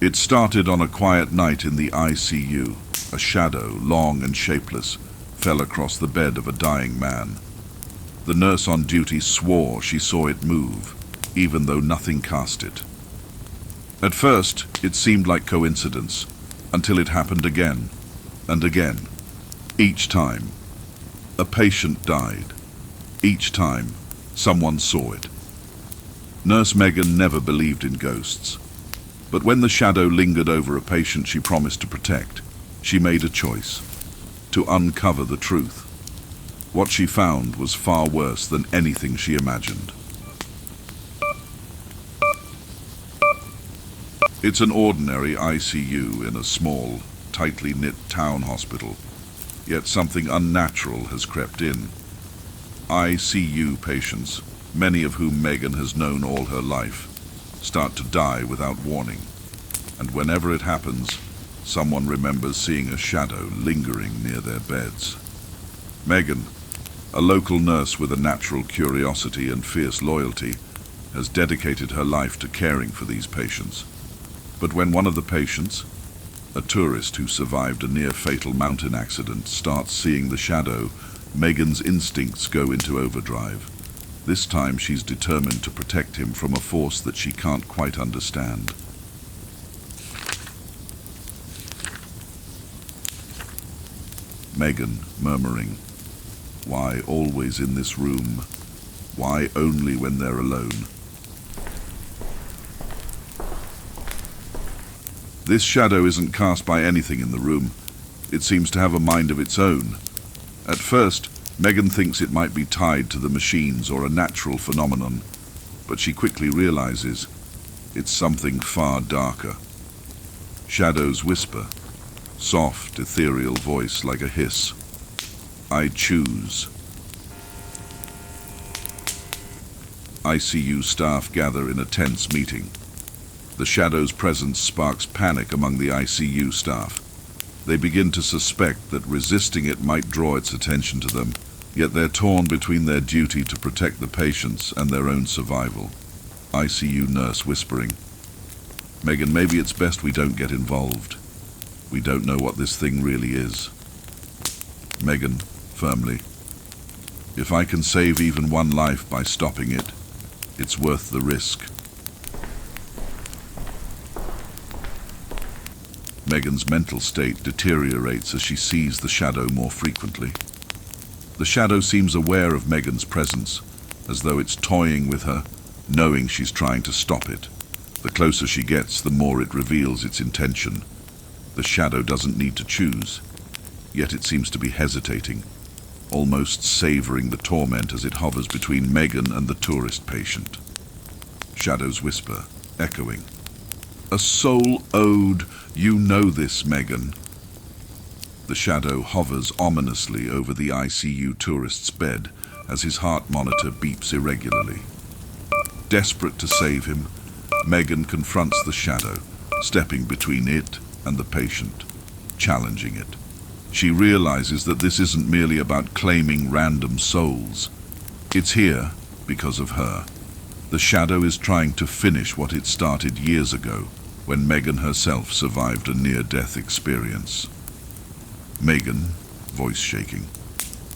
It started on a quiet night in the ICU. A shadow, long and shapeless, fell across the bed of a dying man. The nurse on duty swore she saw it move, even though nothing cast it. At first, it seemed like coincidence, until it happened again and again. Each time, a patient died. Each time, someone saw it. Nurse Megan never believed in ghosts. But when the shadow lingered over a patient she promised to protect, she made a choice: to uncover the truth. What she found was far worse than anything she imagined. It's an ordinary ICU in a small, tightly knit town hospital, yet something unnatural has crept in. ICU patients, many of whom Megan has known all her life, start to die without warning, and whenever it happens, someone remembers seeing a shadow lingering near their beds. Megan, a local nurse with a natural curiosity and fierce loyalty, has dedicated her life to caring for these patients. But when one of the patients, a tourist who survived a near-fatal mountain accident, starts seeing the shadow, Megan's instincts go into overdrive. This time she's determined to protect him from a force that she can't quite understand. Megan, murmuring, "Why always in this room? Why only when they're alone?" This shadow isn't cast by anything in the room. It seems to have a mind of its own. At first, Megan thinks it might be tied to the machines or a natural phenomenon, but she quickly realizes it's something far darker. Shadows whisper, soft, ethereal voice like a hiss. "I choose." ICU staff gather in a tense meeting. The shadow's presence sparks panic among the ICU staff. They begin to suspect that resisting it might draw its attention to them, yet they're torn between their duty to protect the patients and their own survival. ICU nurse whispering, "Megan, maybe it's best we don't get involved. We don't know what this thing really is." Megan, firmly, "If I can save even one life by stopping it, it's worth the risk." Megan's mental state deteriorates as she sees the shadow more frequently. The shadow seems aware of Megan's presence, as though it's toying with her, knowing she's trying to stop it. The closer she gets, the more it reveals its intention. The shadow doesn't need to choose, yet it seems to be hesitating, almost savoring the torment as it hovers between Megan and the tourist patient. Shadows whisper, echoing, "A soul ode, you know this, Megan." The shadow hovers ominously over the ICU tourist's bed as his heart monitor beeps irregularly. Desperate to save him, Megan confronts the shadow, stepping between it and the patient, challenging it. She realizes that this isn't merely about claiming random souls. It's here because of her. The shadow is trying to finish what it started years ago, when Megan herself survived a near-death experience. Megan, voice shaking,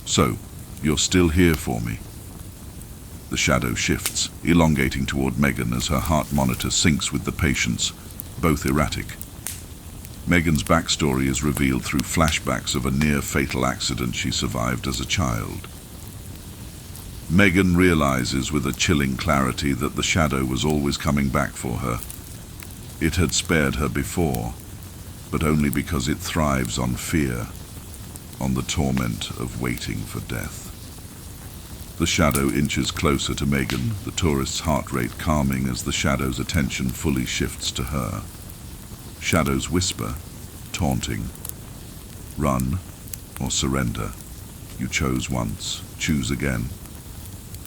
"So, you're still here for me?" The shadow shifts, elongating toward Megan as her heart monitor syncs with the patient's, both erratic. Megan's backstory is revealed through flashbacks of a near-fatal accident she survived as a child. Megan realizes with a chilling clarity that the shadow was always coming back for her. It had spared her before, but only because it thrives on fear, on the torment of waiting for death. The shadow inches closer to Megan, the tourist's heart rate calming as the shadow's attention fully shifts to her. Shadows whisper, taunting, "Run or surrender. You chose once, choose again."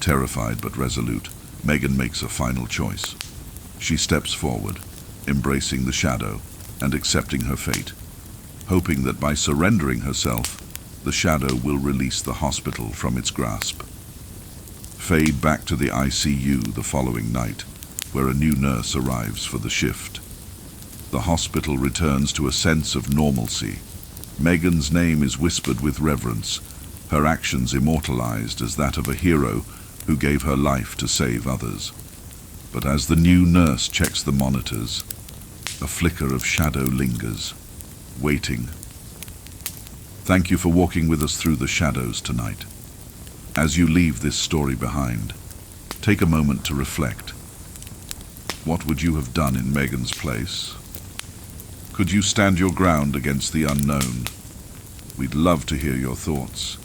Terrified but resolute, Megan makes a final choice. She steps forward, embracing the shadow and accepting her fate, hoping that by surrendering herself, the shadow will release the hospital from its grasp. Fade back to the ICU the following night, where a new nurse arrives for the shift. The hospital returns to a sense of normalcy. Megan's name is whispered with reverence, her actions immortalized as that of a hero who gave her life to save others. But as the new nurse checks the monitors, a flicker of shadow lingers, waiting. Thank you for walking with us through the shadows tonight. As you leave this story behind, take a moment to reflect. What would you have done in Megan's place? Could you stand your ground against the unknown? We'd love to hear your thoughts.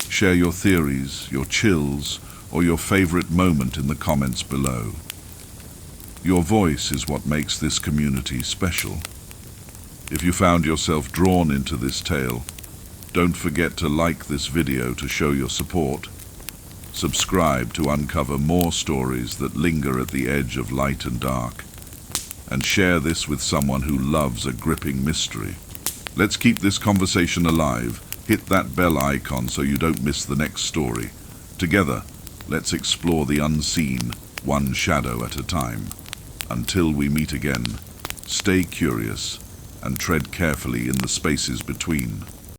Share your theories, your chills, or your favorite moment in the comments below. Your voice is what makes this community special. If you found yourself drawn into this tale, don't forget to like this video to show your support. Subscribe to uncover more stories that linger at the edge of light and dark. And share this with someone who loves a gripping mystery. Let's keep this conversation alive. Hit that bell icon so you don't miss the next story. Together, let's explore the unseen, one shadow at a time. Until we meet again, stay curious and tread carefully in the spaces between.